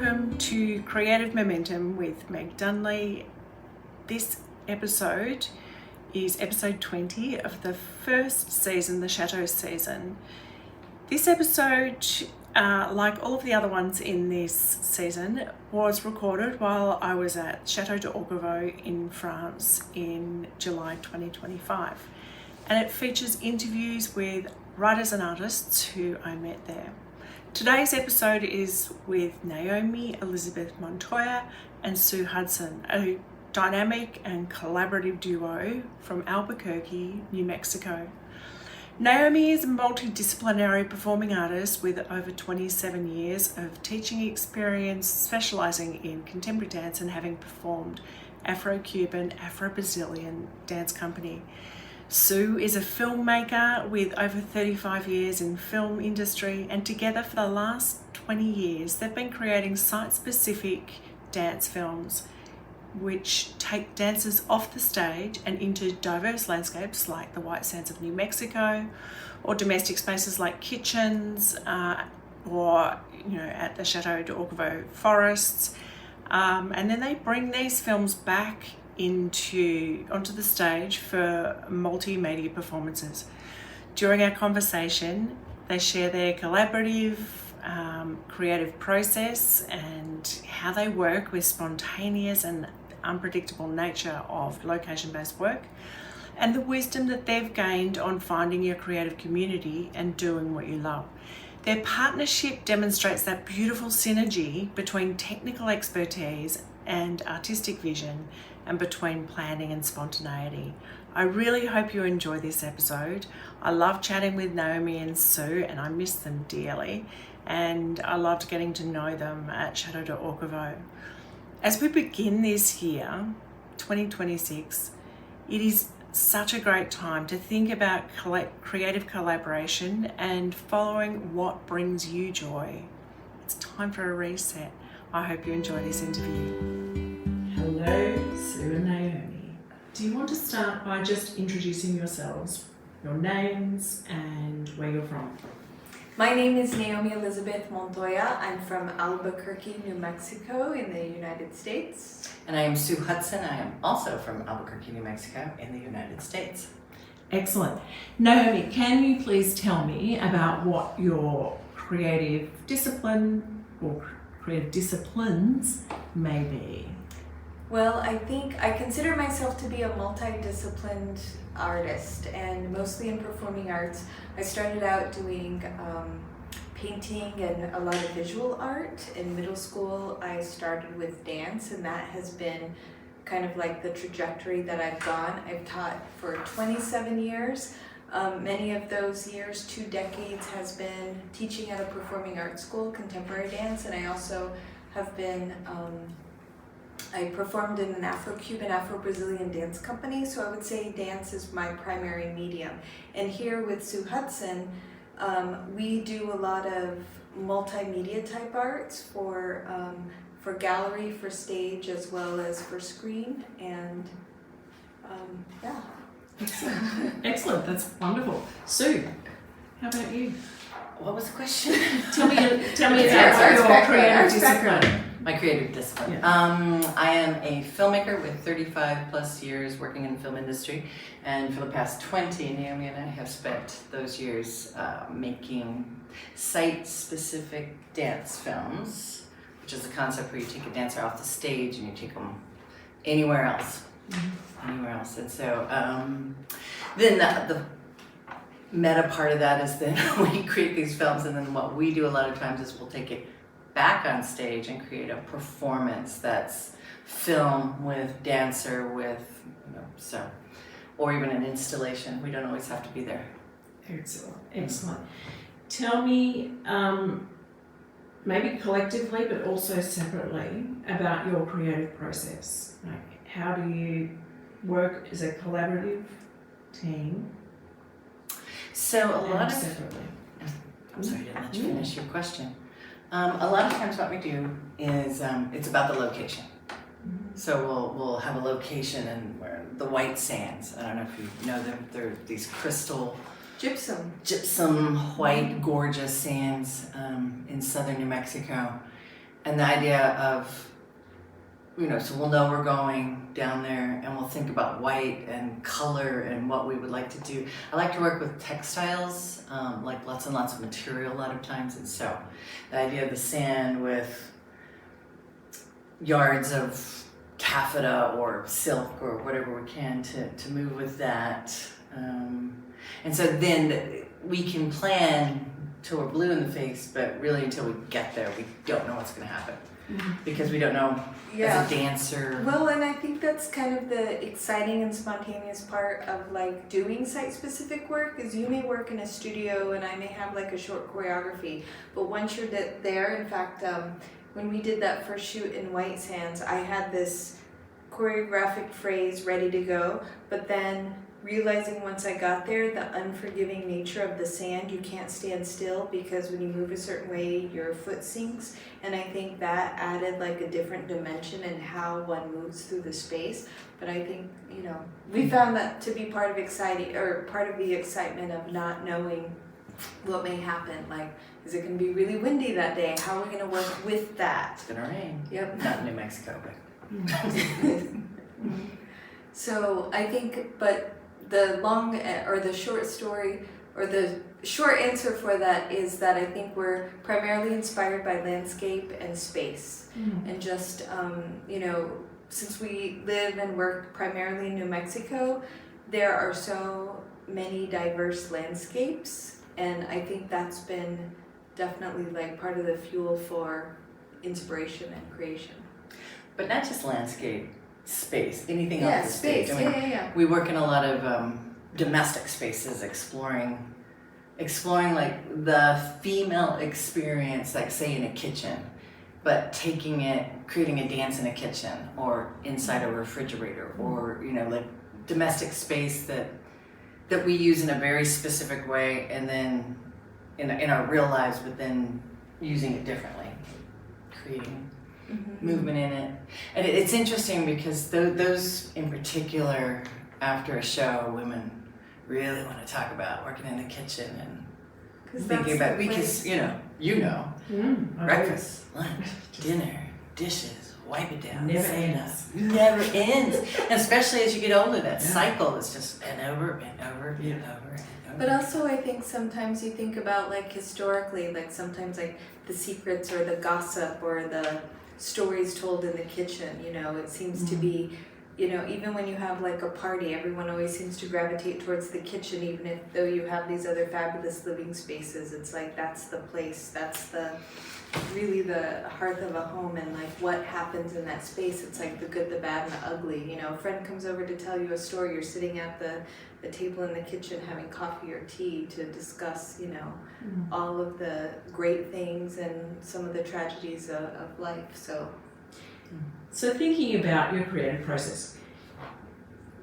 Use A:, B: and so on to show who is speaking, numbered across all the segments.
A: Welcome to Creative Momentum with Meg Dunley. This episode is episode 20 of the first season, the Chateau season. This episode, like all of the other ones in this season, was recorded while I was at Chateau in France in July 2025. And it features interviews with writers and artists who I met there. Today's episode is with Naomi Elizabeth Montoya and Su Hudson, a dynamic and collaborative duo from Albuquerque, New Mexico. Naomi is a multidisciplinary performing artist with over 27 years of teaching experience, specializing in contemporary dance and having performed Afro-Cuban, Afro-Brazilian dance company. Su is a filmmaker with over 35 years in film industry, and together for the last 20 years they've been creating site-specific dance films which take dancers off the stage and into diverse landscapes like the white sands of New Mexico, or domestic spaces like kitchens, or at the Chateau forests, and then they bring these films back onto the stage for multimedia performances. During our conversation, they share their collaborative, creative process and how they work with spontaneous and unpredictable nature of location-based work, and the wisdom that they've gained on finding your creative community and doing what you love. Their partnership demonstrates that beautiful synergy between technical expertise and artistic vision, and between planning and spontaneity. I really hope you enjoy this episode. I love chatting with Naomi and Su, and I miss them dearly, and I loved getting to know them at Chateau. As we begin this year, 2026, it is such a great time to think about creative collaboration and following what brings you joy. It's time for a reset. I hope you enjoy this interview. Hello, Su and Naomi. Do you want to start by just introducing yourselves, your names, and where you're from?
B: My name is Naomi Elizabeth Montoya. I'm from Albuquerque, New Mexico in the United States.
C: And I am Su Hudson. I am also from Albuquerque, New Mexico in the United States.
A: Excellent. Naomi, can you please tell me about what your creative discipline or creative disciplines may be?
B: Well, I think I consider myself to be a multidisciplined artist, and mostly in performing arts. I started out doing painting and a lot of visual art. In middle school, I started with dance, and that has been kind of like the trajectory that I've gone. I've taught for 27 years. Many of those years, 2 decades, has been teaching at a performing arts school, contemporary dance, and I also have been I performed in an Afro-Cuban, Afro-Brazilian dance company, so I would say dance is my primary medium. And here with Su Hudson, we do a lot of multimedia type arts for gallery, for stage, as well as for screen, and yeah.
A: Excellent, that's wonderful. Su, how about you?
C: What was the question?
A: Tell me about your creative discipline.
C: My creative discipline. Yeah. I am a filmmaker with 35 plus years working in the film industry, and for the past 20, Naomi and I have spent those years making site-specific dance films, which is a concept where you take a dancer off the stage and you take them anywhere else. Mm-hmm. Anywhere else. And so then the meta part of that is then we create these films, and then what we do a lot of times is we'll take it back on stage and create a performance that's film with dancer with, or even an installation. We don't always have to be there.
A: Excellent. Tell me, maybe collectively but also separately, about your creative process. Like, how do you work as a collaborative team?
C: So a lot of
A: separately.
C: I'm sorry, I didn't let you finish your question. A lot of times what we do is it's about the location. Mm-hmm. So we'll have a location, and where the white sands, I don't know if you know them, they're these crystal gypsum white gorgeous sands in southern New Mexico. And the idea of, so we'll know we're going down there and we'll think about white and color and what we would like to do. I like to work with textiles, like lots and lots of material a lot of times. And so the idea of the sand with yards of taffeta or silk or whatever we can to move with that. And so then we can plan till we're blue in the face, but really until we get there, we don't know what's going to happen. Because we don't know as a dancer.
B: Well, and I think that's kind of the exciting and spontaneous part of like doing site-specific work is you may work in a studio and I may have like a short choreography, but once you're there, in fact, when we did that first shoot in White Sands, I had this choreographic phrase ready to go, but then realizing once I got there the unforgiving nature of the sand, you can't stand still because when you move a certain way your foot sinks, and I think that added like a different dimension in how one moves through the space. But I think we found that to be part of the excitement of not knowing what may happen. Like, is it going to be really windy that day? How are we going to work with that?
C: It's going to rain.
B: Yep.
C: Not in New Mexico, but
B: so I think, but the long or the short story or the short answer for that is that I think we're primarily inspired by landscape and space. And just, since we live and work primarily in New Mexico, there are so many diverse landscapes. And I think that's been definitely like part of the fuel for inspiration and creation.
C: But not just landscape, space, anything else.
B: Yeah, space.
C: I mean,
B: Yeah.
C: We work in a lot of domestic spaces, exploring like the female experience, like say in a kitchen, but creating a dance in a kitchen or inside a refrigerator, or like domestic space that we use in a very specific way, and then in our real lives, but then using it differently, creating movement in it. And it's interesting because those in particular, after a show, women really want to talk about working in the kitchen and thinking about, because breakfast, lunch, dinner, dishes, wipe it down.
D: Never ends.
C: Never ends. And especially as you get older, that cycle is just and over and over and over and over.
B: But also I think sometimes you think about like historically, like sometimes like the secrets or the gossip or the stories told in the kitchen, it seems to be, even when you have like a party, everyone always seems to gravitate towards the kitchen, even though you have these other fabulous living spaces. It's like that's the place, that's really the hearth of a home, and like what happens in that space. It's like the good, the bad, and the ugly. A friend comes over to tell you a story, you're sitting at the table in the kitchen having coffee or tea to discuss, all of the great things and some of the tragedies of life.
D: So thinking about your creative process,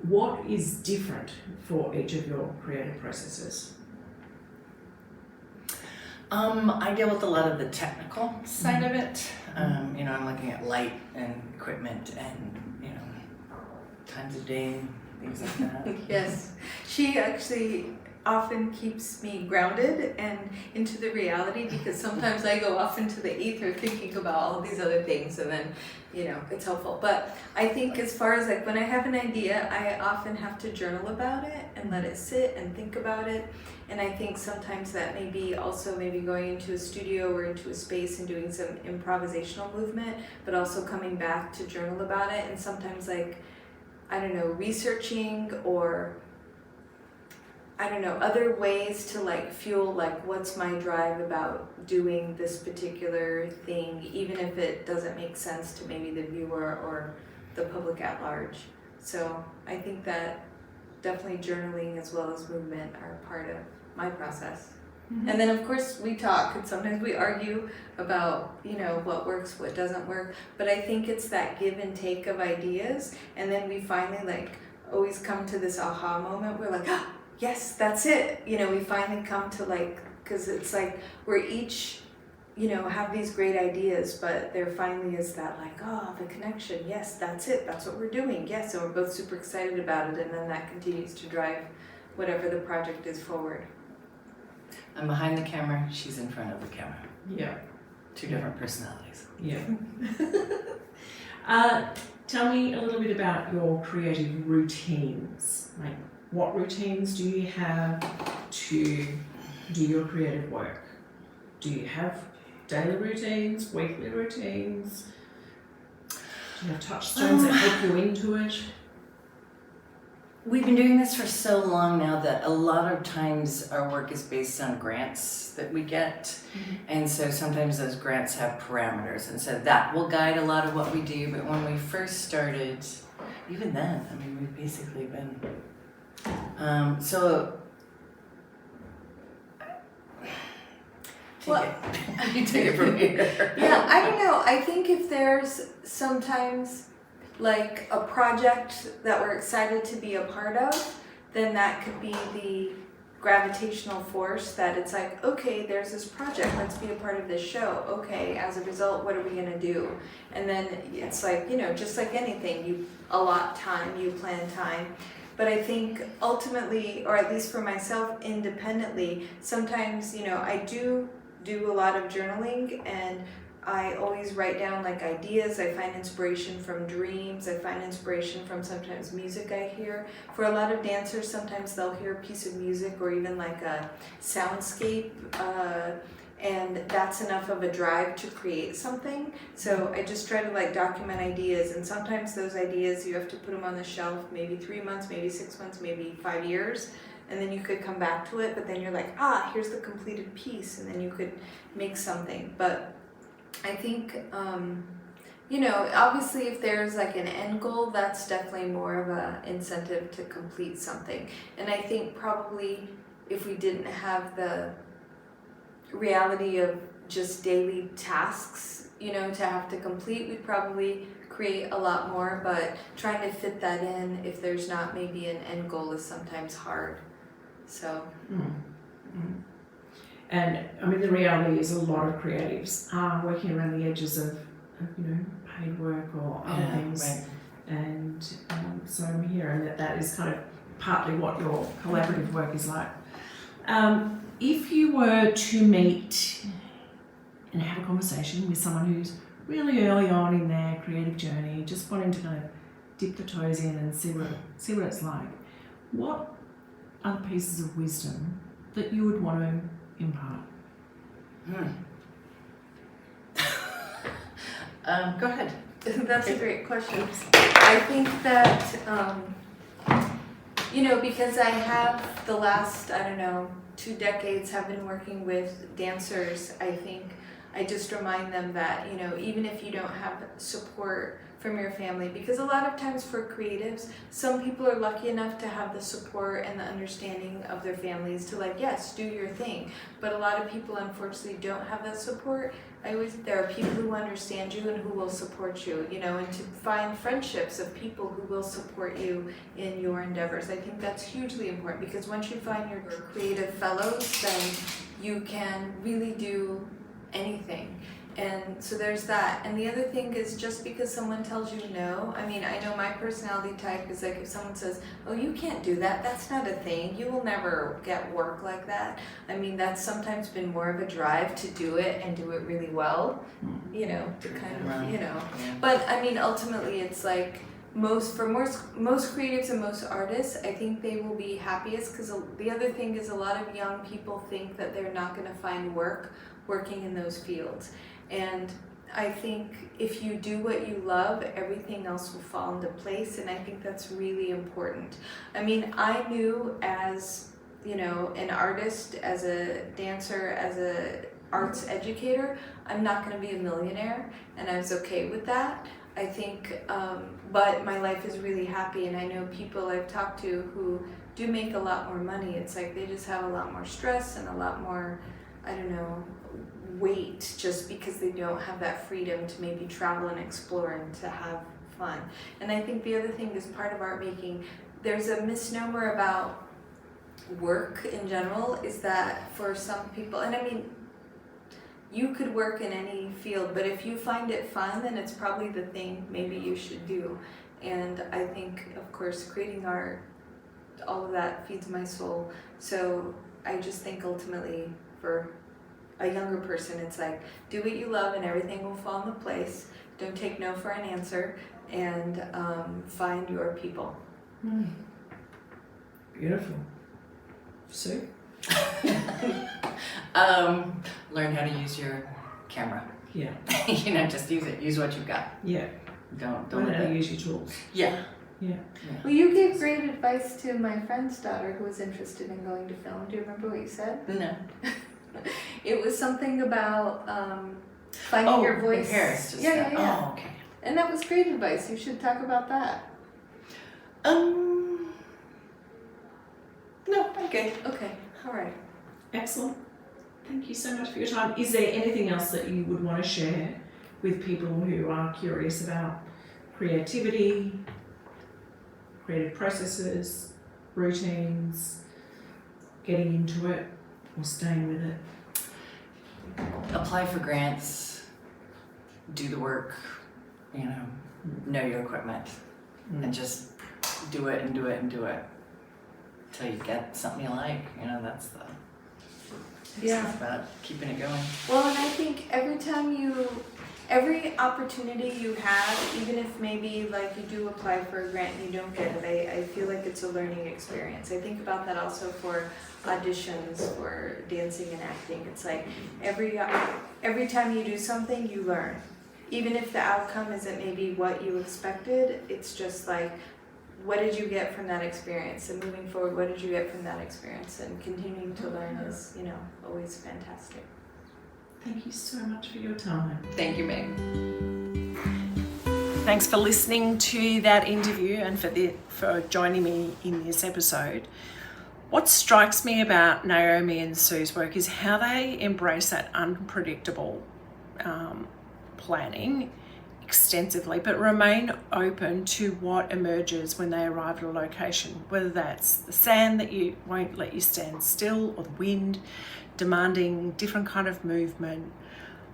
D: what is different for each of your creative processes?
C: I deal with a lot of the technical side of it. I'm looking at light and equipment and, times of day, things like that.
B: Yes, she actually often keeps me grounded and into the reality, because sometimes I go off into the ether thinking about all these other things, and then it's helpful. But I think as far as like when I have an idea, I often have to journal about it and let it sit and think about it. And I think sometimes that may be also maybe going into a studio or into a space and doing some improvisational movement, but also coming back to journal about it. And sometimes like, researching or other ways to like fuel like what's my drive about doing this particular thing, even if it doesn't make sense to maybe the viewer or the public at large. So I think that definitely journaling as well as movement are part of my process. And then of course we talk, and sometimes we argue about what works, what doesn't work, but I think it's that give and take of ideas, and then we finally like always come to this aha moment. We're like, yes, that's it. We finally come to like, because it's like we're each have these great ideas, but there finally is that like, the connection. Yes, that's it. That's what we're doing. Yes, and we're both super excited about it, and then that continues to drive whatever the project is forward.
C: I'm behind the camera, she's in front of the camera.
D: Yeah.
C: two different personalities.
D: Yeah. Tell me a little bit about your creative routines. Like, what routines do you have to do your creative work? Do you have daily routines, weekly routines? Do you have touchstones that help you into it?
C: We've been doing this for so long now that a lot of times our work is based on grants that we get. And so sometimes those grants have parameters, and so that will guide a lot of what we do. But when we first started, even then, I mean, we've basically been you take it from here.
B: Yeah, I don't know. I think if there's sometimes like a project that we're excited to be a part of, then that could be the gravitational force that it's like, okay, there's this project, let's be a part of this show. Okay, as a result, what are we gonna do? And then it's like, you know, just like anything, you allot time, you plan time. But I think ultimately, or at least for myself independently, sometimes, you know, I do a lot of journaling, and I always write down like ideas. I find inspiration from dreams. I find inspiration from sometimes music I hear. For a lot of dancers, sometimes they'll hear a piece of music or even like a soundscape, and that's enough of a drive to create something. So I just try to like document ideas, and sometimes those ideas you have to put them on the shelf, maybe 3 months, maybe 6 months, maybe 5 years. And then you could come back to it, but then you're like, here's the completed piece, and then you could make something. But I think, you know, obviously if there's like an end goal, that's definitely more of an incentive to complete something. And I think probably if we didn't have the reality of just daily tasks, you know, to have to complete, we'd probably create a lot more. But trying to fit that in if there's not maybe an end goal is sometimes hard. So.
D: And I mean, the reality is a lot of creatives are working around the edges of you know, paid work or other things.
C: Right.
D: And so I'm hearing that is kind of partly what your collaborative work is like. If you were to meet and have a conversation with someone who's really early on in their creative journey, just wanting to kind of dip the toes in and see what it's like, what are the pieces of wisdom that you would want to impart?
C: Go ahead.
B: That's a great question. I think that, you know, because I have the last, 2 decades have been working with dancers, I think I just remind them that, you know, even if you don't have support from your family, because a lot of times for creatives, some people are lucky enough to have the support and the understanding of their families to like, yes, do your thing. But a lot of people unfortunately don't have that support. There are people who understand you and who will support you, you know, and to find friendships of people who will support you in your endeavors. I think that's hugely important, because once you find your creative fellows, then you can really do anything. And so there's that. And the other thing is, just because someone tells you no, I mean, I know my personality type is like, if someone says, oh, you can't do that, that's not a thing, you will never get work like that. I mean, that's sometimes been more of a drive to do it and do it really well, you know, to kind of, you know. But I mean, ultimately it's like, most creatives and most artists, I think they will be happiest, because the other thing is a lot of young people think that they're not going to find work working in those fields. And I think if you do what you love, everything else will fall into place, and I think that's really important. I mean, I knew as, you know, an artist, as a dancer, as a arts educator, I'm not going to be a millionaire, and I was okay with that. I think, but my life is really happy, and I know people I've talked to who do make a lot more money. It's like they just have a lot more stress and a lot more, weight, just because they don't have that freedom to maybe travel and explore and to have fun. And I think the other thing is, part of art making, there's a misnomer about work in general, is that for some people, and I mean, you could work in any field, but if you find it fun, then it's probably the thing maybe you should do. And I think, of course, creating art, all of that feeds my soul. So I just think ultimately, for a younger person, it's like, do what you love and everything will fall into place. Don't take no for an answer, and find your people.
D: Beautiful. Sue?
C: Learn how to use your camera.
D: Yeah.
C: Just use it. Use what you've got.
D: Yeah.
C: Don't
D: Learn
C: let
D: how to
C: it.
D: use your tools.
C: Yeah.
D: Yeah.
B: Well, you gave great advice to my friend's daughter who was interested in going to film. Do you remember what you said?
C: No.
B: It was something about finding your voice.
C: In Paris. Just
B: Yeah.
C: Oh, okay.
B: And that was great advice. You should talk about that.
C: No, I'm good.
B: Okay, all right.
D: Excellent. Thank you so much for your time. Is there anything else that you would want to share with people who are curious about creativity, creative processes, routines, getting into it, or staying with it?
C: Apply for grants. Do the work. Know your equipment, and just do it and do it and do it till you get something you like. That's the.
B: Yeah.
C: It's about keeping it going.
B: Well, and I think every opportunity you have, even if maybe like you do apply for a grant and you don't get it, I feel like it's a learning experience. I think about that also for auditions for dancing and acting. It's like every time you do something, you learn. Even if the outcome isn't maybe what you expected, it's just like, what did you get from that experience? And moving forward, what did you get from that experience? And continuing to learn is, always fantastic.
D: Thank you so much for your time.
C: Thank you, Meg.
A: Thanks for listening to that interview and for joining me in this episode. What strikes me about Naomi and Sue's work is how they embrace that unpredictable planning extensively, but remain open to what emerges when they arrive at a location, whether that's the sand that you won't let you stand still, or the wind demanding different kind of movement.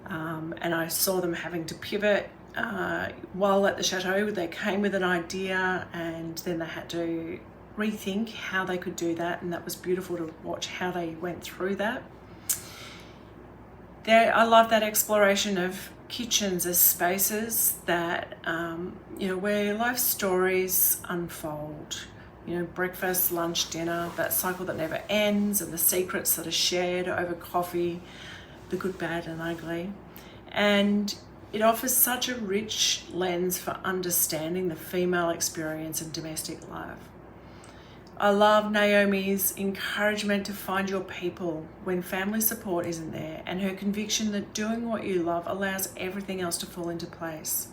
A: And I saw them having to pivot while at the Chateau. They came with an idea and then they had to rethink how they could do that, and that was beautiful to watch how they went through that. I love that exploration of kitchens as spaces that, where life stories unfold. Breakfast, lunch, dinner, that cycle that never ends, and the secrets that are shared over coffee, the good, bad, and ugly. And it offers such a rich lens for understanding the female experience in domestic life. I love Naomi's encouragement to find your people when family support isn't there, and her conviction that doing what you love allows everything else to fall into place.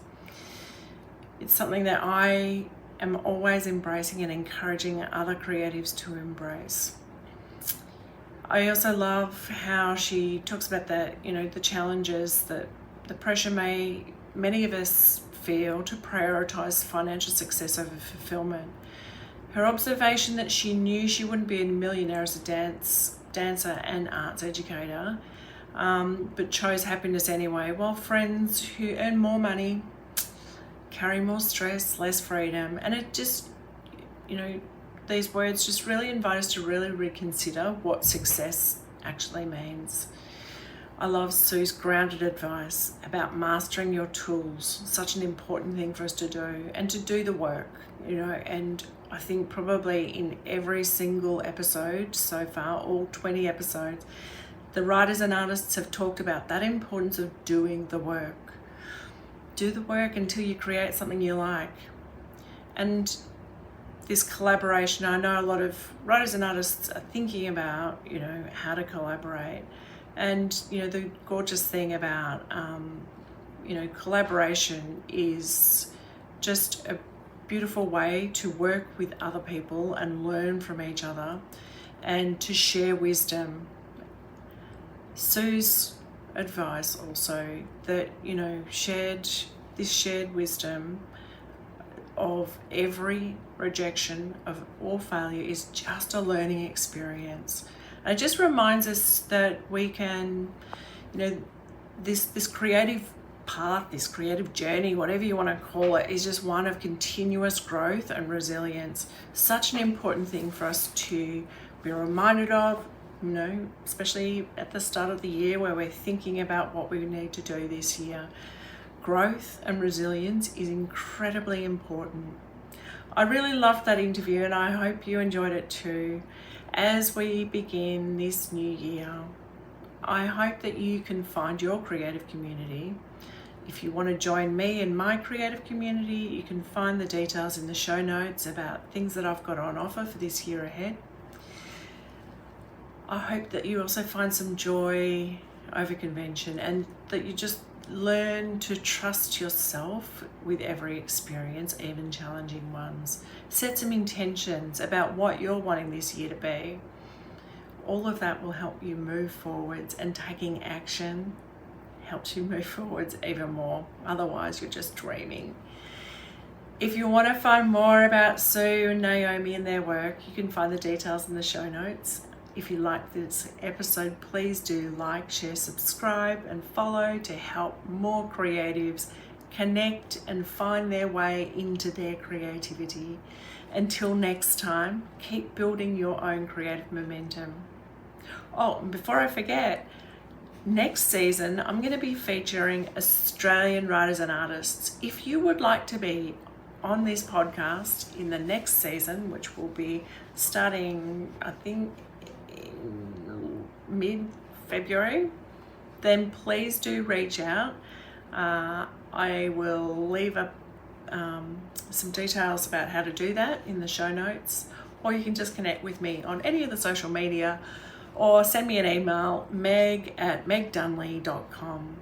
A: It's something that I am always embracing and encouraging other creatives to embrace. I also love how she talks about the challenges, that the pressure many of us feel to prioritize financial success over fulfillment. Her observation that she knew she wouldn't be a millionaire as a dancer and arts educator, but chose happiness anyway, while friends who earn more money carry more stress, less freedom. And it just, these words just really invite us to really reconsider what success actually means. I love Sue's grounded advice about mastering your tools, such an important thing for us to do, and to do the work, and I think probably in every single episode so far, all 20 episodes, the writers and artists have talked about that importance of doing the work. Do the work until you create something you like. And this collaboration, I know a lot of writers and artists are thinking about, how to collaborate. And, the gorgeous thing about, collaboration is just a beautiful way to work with other people and learn from each other and to share wisdom. Sue's advice also that, shared wisdom of every rejection or failure is just a learning experience. And it just reminds us that we can, this creative path, this creative journey, whatever you want to call it, is just one of continuous growth and resilience. Such an important thing for us to be reminded of, especially at the start of the year where we're thinking about what we need to do this year. Growth and resilience is incredibly important. I really loved that interview and I hope you enjoyed it too. As we begin this new year, I hope that you can find your creative community. If you want to join me in my creative community, you can find the details in the show notes about things that I've got on offer for this year ahead. I hope that you also find some joy over convention and that you just learn to trust yourself with every experience, even challenging ones. Set some intentions about what you're wanting this year to be. All of that will help you move forwards, and taking action helps you move forwards even more. Otherwise, you're just dreaming. If you want to find more about Su and Naomi and their work, you can find the details in the show notes. If you like this episode, please do like, share, subscribe, and follow to help more creatives connect and find their way into their creativity. Until next time, keep building your own creative momentum. Oh, and before I forget, next season, I'm going to be featuring Australian writers and artists. If you would like to be on this podcast in the next season, which will be starting, I think, in mid-February, then please do reach out. I will leave some details about how to do that in the show notes, or you can just connect with me on any of the social media or send me an email, meg@megdunley.com.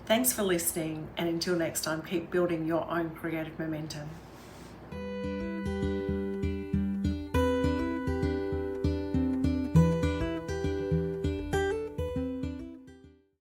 A: Thanks for listening, and until next time, keep building your own creative momentum.